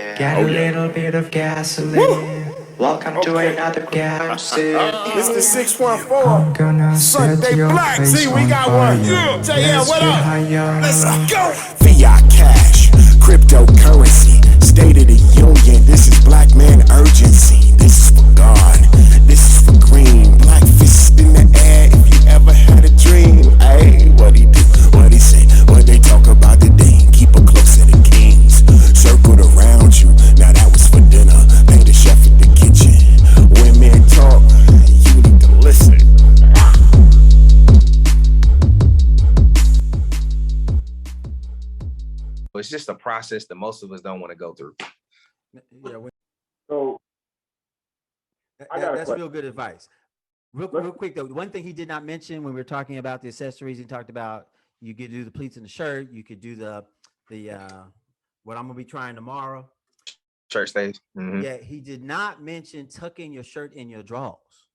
Get a little bit of gasoline. Welcome to another gas. It's the I'm 614 gonna set Sunday your Black. face See, we on got fire. one. JL, Let's what get up? higher. Let's go. Fiat cash, cryptocurrency, State of the Union. This is Black man urgency. This is for God. This is for green. Black fist in the air. If you ever had a dream, hey, what he do? What he say? What they talk about today? Keep it close to the kings. Circled around you. Now that was for dinner. Pay the chef in the kitchen. When men talk, you need to listen. It's just a process that most of us don't want to go through. Yeah, So I got a that's question. real good advice. Real quick though, one thing he did not mention when we were talking about the accessories, he talked about you could do the pleats in the shirt, you could do the what I'm gonna be trying tomorrow. Shirt stays. Mm-hmm. Yeah, he did not mention tucking your shirt in your drawers.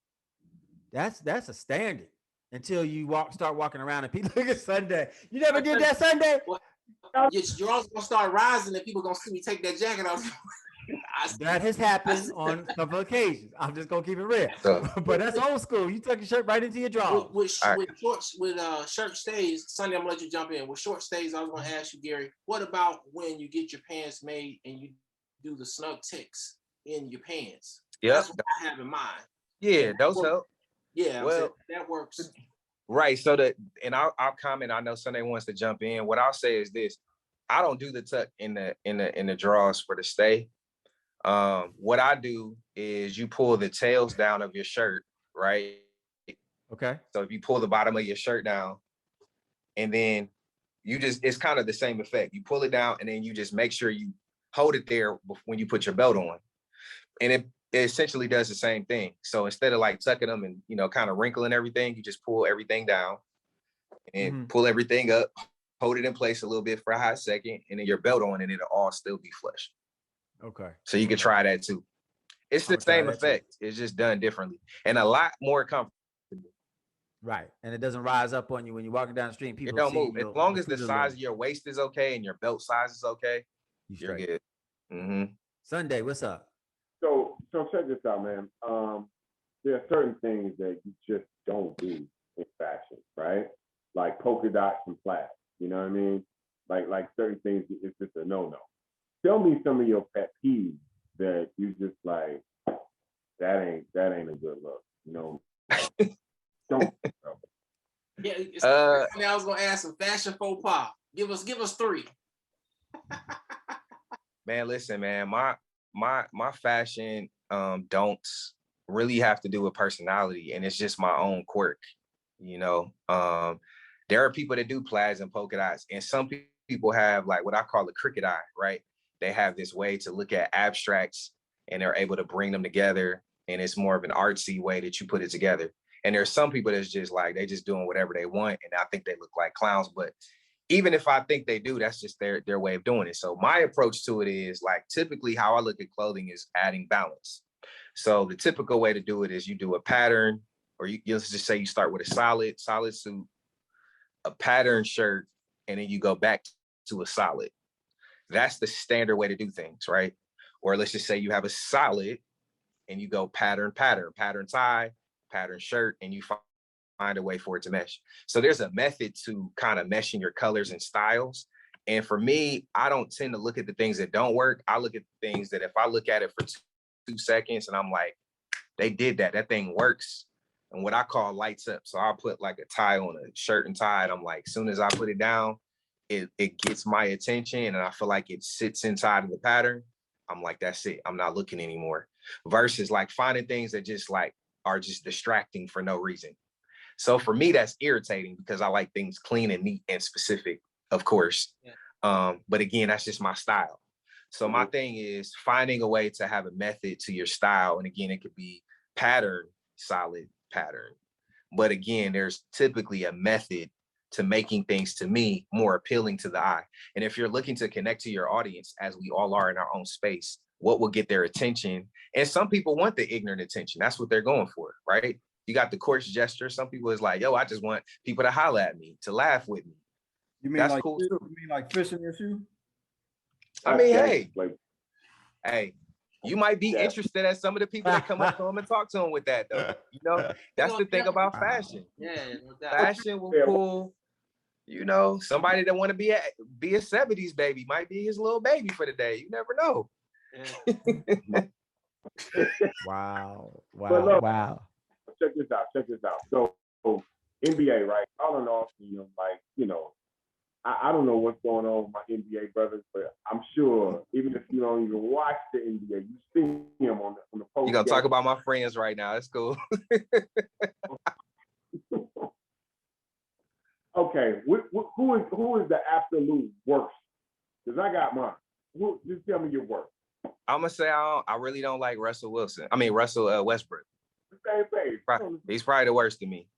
That's a standard until you start walking around and people look at Sunday. You never did that Sunday? Your drawers gonna start rising and people gonna see me take that jacket off. That has happened on a couple occasions. I'm just gonna keep it real. But that's old school. You tuck your shirt right into your drawers. With shorts, with shirt stays, Sunday, I'm gonna let you jump in. With short stays, I was gonna ask you, Gary, what about when you get your pants made and you do the snug ticks in your pants? Yeah, that's what I have in mind. Yeah, those help. Yeah, well, that works. Right. So I'll comment. I know Sunday wants to jump in. What I'll say is this: I don't do the tuck in the drawers for the stay. What I do is you pull the tails down of your shirt, right? Okay. So if you pull the bottom of your shirt down, and then it's kind of the same effect. You pull it down, and then you just make sure you hold it there when you put your belt on, and it essentially does the same thing. So instead of like tucking them and kind of wrinkling everything, you just pull everything down and pull everything up, hold it in place a little bit for a hot second, and then your belt on, and it'll all still be flush. Okay. So you can try that too. It's the same effect. It's just done differently and a lot more comfortable. Right. And it doesn't rise up on you when you're walking down the street and people don't move. As long as the size of your waist is okay and your belt size is okay, you're good. Mm-hmm. Sunday, what's up? So check this out, man. There are certain things that you just don't do in fashion, right? Like polka dots and flats. You know what I mean? Like certain things, it's just a no-no. Tell me some of your pet peeves that you just like. That ain't a good look. Don't. Yeah. I was gonna ask some fashion faux pas. Give us 3. Man, listen, man. My fashion don't really have to do with personality, and it's just my own quirk. There are people that do plaids and polka dots, and some people have like what I call a cricket eye, right? They have this way to look at abstracts, and they're able to bring them together, and it's more of an artsy way that you put it together. And there's some people that's just like they just doing whatever they want, and I think they look like clowns, but even if I think they do, that's just their way of doing it. So my approach to it is like typically how I look at clothing is adding balance. So the typical way to do it is you do a pattern, or you'll just say you start with a solid suit, a pattern shirt, and then you go back to a solid. That's the standard way to do things, right? Or let's just say you have a solid and you go pattern tie, pattern shirt, and you find a way for it to mesh. So there's a method to kind of meshing your colors and styles. And for me, I don't tend to look at the things that don't work. I look at the things that if I look at it for 2 seconds and I'm like, they did that thing works. And what I call lights up. So I'll put like a tie on a shirt and tie. And I'm like, as soon as I put it down, it gets my attention and I feel like it sits inside of the pattern. I'm like, that's it. I'm not looking anymore. Versus like finding things that just like are just distracting for no reason. So for me, that's irritating because I like things clean and neat and specific, of course. Yeah. But again, that's just my style. So my thing is finding a way to have a method to your style. And again, it could be pattern, solid pattern. But again, there's typically a method to making things, to me, more appealing to the eye. And if you're looking to connect to your audience, as we all are in our own space, what will get their attention? And some people want the ignorant attention. That's what they're going for, right? You got the coarse gesture. Some people is like, yo, I just want people to holler at me, to laugh with me. You mean that's like cool. You mean like fish in your shoe? I mean, hey, Hey, you might be Yeah. interested at some of the people that come up to him and talk to him with that, though. You know, that's the thing about fashion. Yeah, no doubt. Fashion will pull, you know, somebody that want to be a 70s baby might be his little baby for the day. You never know. Yeah. Wow. But look, Wow. check this out. So NBA, right? All in all, like, I don't know what's going on with my NBA brothers, but I'm sure even if you don't even watch the NBA, you see him on the post. You're gonna talk about my friends right now. That's cool. Okay, who is the absolute worst? Because I got mine. Just tell me your worst. I'm gonna say I really don't like Russell Wilson. I mean Russell Westbrook. Same thing. He's probably the worst to me.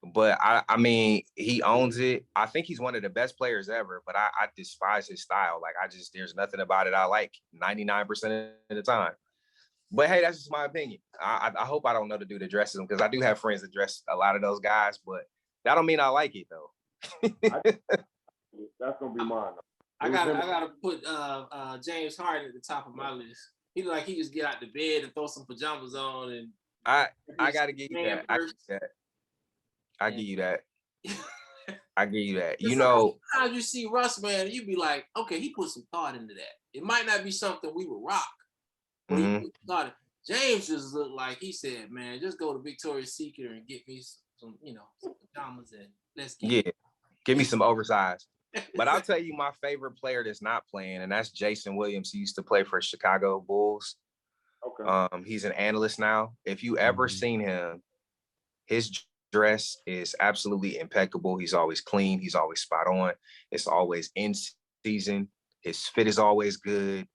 But I mean, he owns it. I think he's one of the best players ever, but I despise his style. Like there's nothing about it I like 99% of the time. But hey, that's just my opinion. I hope I don't know the dude that dresses him, because I do have friends that dress a lot of those guys, but that don't mean I like it though. That's gonna be mine. I gotta put James Harden at the top of my list. He like he just get out the bed and throw some pajamas on, and I gotta give you that. I give you that. I give you that. You know, sometimes you see Russ, man, you be like, okay, he put some thought into that. It might not be something we would rock, but he put some thought. James just looked like he said, man, just go to Victoria's Secret and get me some pajamas and let's get give me some oversized. But I'll tell you my favorite player that's not playing, and that's Jason Williams. He used to play for Chicago Bulls. Okay. He's an analyst now. If you ever seen him, his dress is absolutely impeccable. He's always clean. He's always spot on. It's always in season. His fit is always good.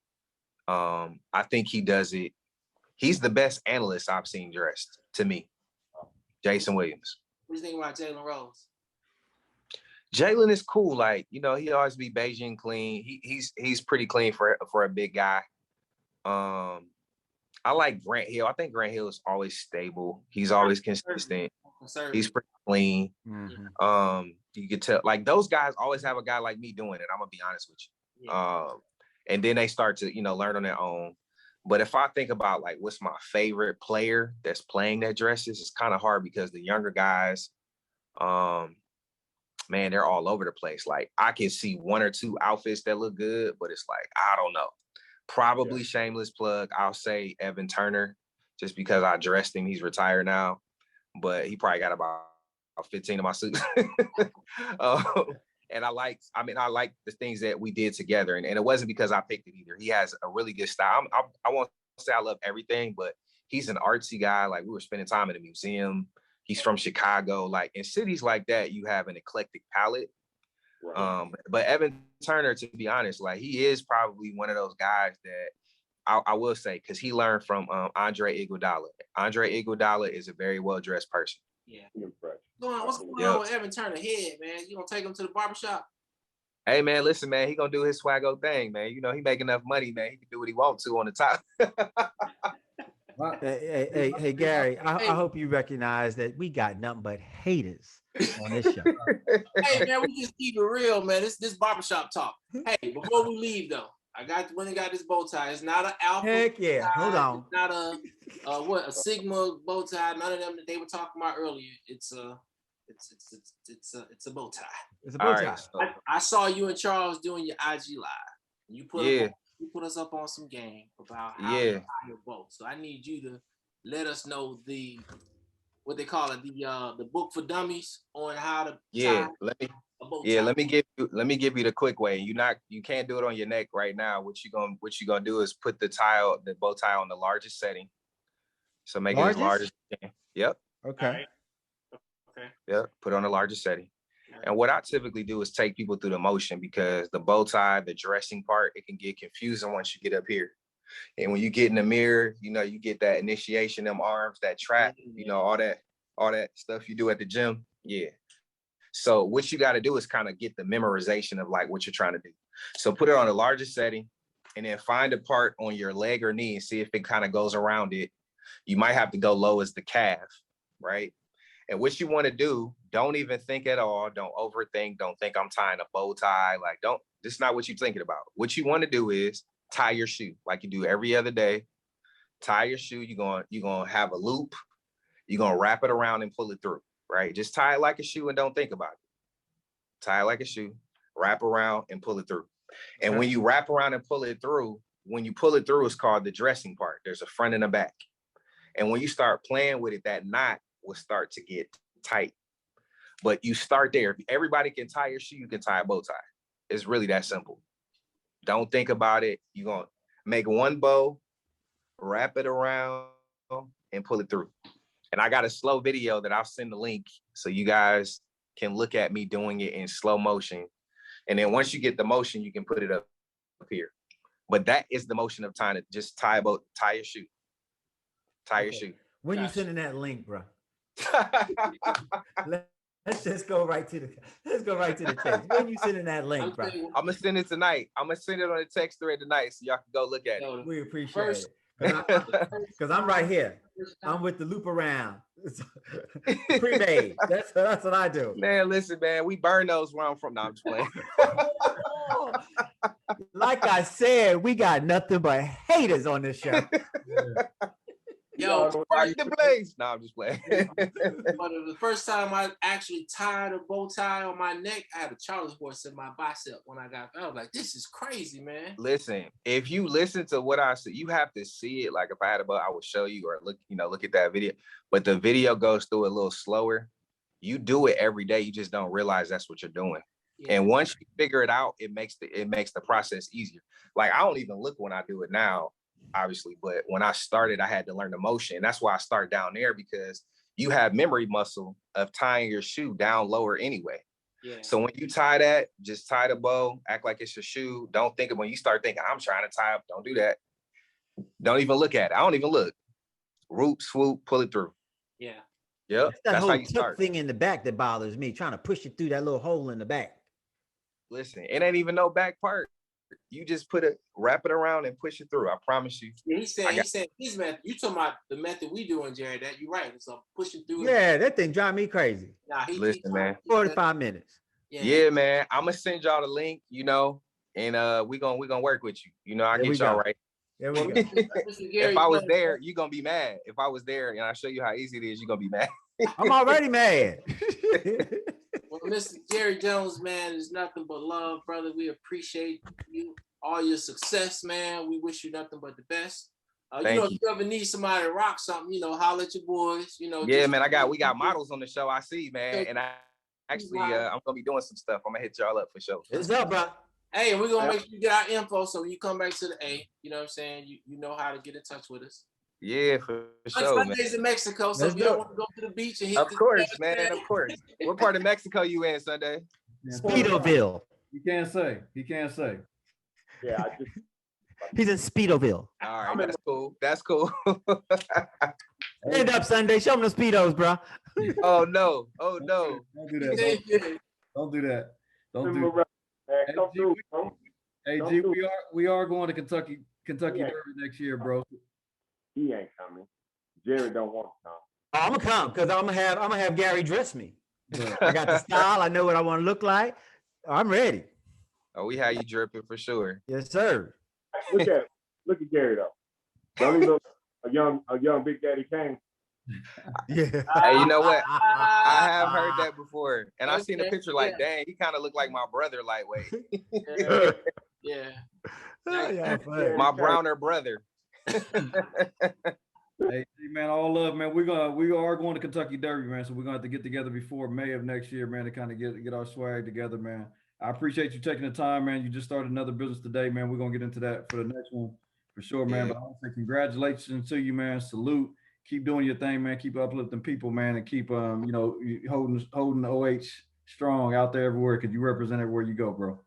I think he does it. He's the best analyst I've seen dressed, to me. Jason Williams. What do you think about Jalen Rose? Jalen is cool. Like, he always be Beijing clean. He's pretty clean for a big guy. I like Grant Hill. I think Grant Hill is always stable. He's always consistent. He's pretty clean. Mm-hmm. You could tell, like, those guys always have a guy like me doing it. I'm gonna be honest with you. Yeah. And then they start to, learn on their own. But if I think about like what's my favorite player that's playing that dresses, it's kind of hard because the younger guys, man, they're all over the place. Like I can see one or two outfits that look good, but it's like, I don't know. Probably shameless plug. I'll say Evan Turner, just because I dressed him. He's retired now, but he probably got about 15 of my suits. And I like the things that we did together. And it wasn't because I picked it either. He has a really good style. I won't say I love everything, but he's an artsy guy. Like we were spending time at a museum. He's from Chicago. Like in cities like that, you have an eclectic palette. Right. But Evan Turner, to be honest, like he is probably one of those guys that I will say, because he learned from Andre Iguodala. Andre Iguodala is a very well-dressed person. Yeah. What's going on with Evan Turner head, man? You gonna take him to the barbershop? Hey man, listen, man, he gonna do his swaggo thing, man. He make enough money, man. He can do what he wants to on the top. Hey, Gary, I hope you recognize that we got nothing but haters on this show. Hey man, we just keep it real, man. This barbershop talk. Hey, before we leave though, I got this bow tie. It's not an alpha. Heck yeah, tie. hold on. It's not a Sigma bow tie. None of them that they were talking about earlier. It's a bow tie. It's a bow tie. Right, so. I saw you and Charles doing your IG live. You put us up on some game about how to tie your bow. So I need you to let us know what they call it, the book for dummies on how to tie a bow tie. Let me give you the quick way. You can't do it on your neck right now. What you gonna do is put the bow tie on the largest setting. So make it as large as you can. Yep. Okay. Right. Okay. Yep. Put it on the largest setting. And what I typically do is take people through the motion, because the bow tie, the dressing part, it can get confusing once you get up here. And when you get in the mirror, you get that initiation, them arms, that trap, all that stuff you do at the gym. Yeah. So what you got to do is kind of get the memorization of like what you're trying to do. So put it on the largest setting, and then find a part on your leg or knee and see if it kind of goes around it. You might have to go low as the calf, right? And what you want to do, don't even think at all. Don't overthink. Don't think I'm tying a bow tie. Like, this is not what you're thinking about. What you want to do is tie your shoe like you do every other day. Tie your shoe. You're gonna have a loop. You're gonna wrap it around and pull it through, right? Just tie it like a shoe and don't think about it. Tie it like a shoe, wrap around and pull it through. And when you wrap around and pull it through, when you pull it through, it's called the dressing part. There's a front and a back. And when you start playing with it, that knot will start to get tight. But you start there. If everybody can tie your shoe, you can tie a bow tie. It's really that simple. Don't think about it. You're gonna make one bow, wrap it around, and pull it through. And I got a slow video that I'll send the link so you guys can look at me doing it in slow motion. And then once you get the motion, you can put it up here. But that is the motion of tying it. Just tie your shoe. Tie your shoe. When you sending that link, bro? Let's just go right to the text. When you sending that link, bro? I'm gonna send it tonight. I'm gonna send it on the text thread tonight so y'all can go look at it. We appreciate it. Because I'm right here. I'm with the loop around. Pre-made. That's what I do. Man, listen, man. We burn those where I'm from. No, I'm just playing. Like I said, we got nothing but haters on this show. Yo, spark the blaze. No, I'm just playing. But the first time I actually tied a bow tie on my neck, I had a Charlie's horse in my bicep when I was like, this is crazy, man. Listen, if you listen to what I said, you have to see it. Like if I had a bow, I would show you or look at that video. But the video goes through a little slower. You do it every day. You just don't realize that's what you're doing. Yeah. And once you figure it out, it makes the process easier. Like I don't even look when I do it now, obviously, but when I started, I had to learn the motion. That's why I start down there, because you have memory muscle of tying your shoe down lower anyway. Yeah. So when you tie that, just tie the bow, act like it's your shoe. Don't think of when you start thinking, I'm trying to tie up, don't do that. Don't even look at it. I don't even look. Root, swoop, pull it through. Yeah. Yep. It's that whole tip thing in the back that bothers me, trying to push it through that little hole in the back. Listen, it ain't even no back part. You just wrap it around and push it through. I promise you. Yeah, he said his method. You talking about the method we doing, Jared? That you right. So pushing through. Yeah, that thing drive me crazy. Nah, listen, man. 45 minutes. Yeah, man. I'm gonna send y'all the link. And we gonna work with you. I get y'all right. There we go. If I was there, you're gonna be mad. If I was there and I show you how easy it is, you're gonna be mad. I'm already mad. Well, Mr. Jerry Jones, man, is nothing but love, brother. We appreciate you, all your success, man. We wish you nothing but the best. If you ever need somebody to rock something, holler at your boys. Yeah, man. We got models on the show. I see, man, and I'm gonna be doing some stuff. I'm gonna hit y'all up for sure. What's up, bro? Hey, and we're gonna make sure you get our info so when you come back to the A, you know what I'm saying? You know how to get in touch with us. Yeah, for sure, man. Sunday's in Mexico, so if you don't want to go to the beach and hit Of course, man, of course. What part of Mexico you in, Sunday? Speedoville. He can't say. Yeah, he's in Speedoville. All right, that's cool. Stand up, Sunday. Show him the Speedos, bro. Oh no. Don't do that. Don't do that. Hey, G, we are going to Kentucky Derby next year, bro. He ain't coming. Jerry don't want to come. I'm gonna come because I'm gonna have Gary dress me. I got the style. I know what I want to look like. I'm ready. Oh, we have you dripping for sure. Yes, sir. Look at Gary though. Don't he look a young Big Daddy Kane? Yeah. Hey, you know what? I have heard that before, and I seen a picture like, dang, he kind of looked like my brother, lightweight. Yeah. My browner brother. Hey man, all love, man. We are going to Kentucky Derby, man. So we're gonna have to get together before May of next year, man, to kind of get our swag together, man. I appreciate you taking the time, man. You just started another business today, man. We're gonna get into that for the next one for sure, man. But I want to say congratulations to you, man. Salute. Keep doing your thing, man. Keep uplifting people, man, and keep holding the OH strong out there everywhere, because you represent everywhere you go, bro.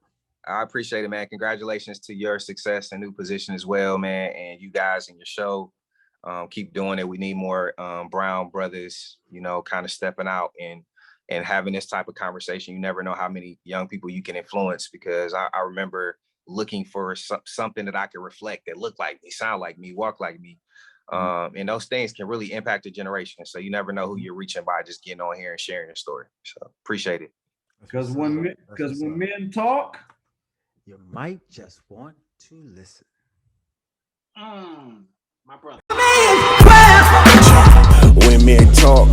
I appreciate it, man. Congratulations to your success and new position as well, man. And you guys and your show, keep doing it. We need more Brown brothers, kind of stepping out and having this type of conversation. You never know how many young people you can influence, because I remember looking for something that I could reflect, that looked like me, sound like me, walk like me. And those things can really impact a generation. So you never know who you're reaching by just getting on here and sharing your story. So appreciate it. Because when men talk, you might just want to listen. My brother. When men talk,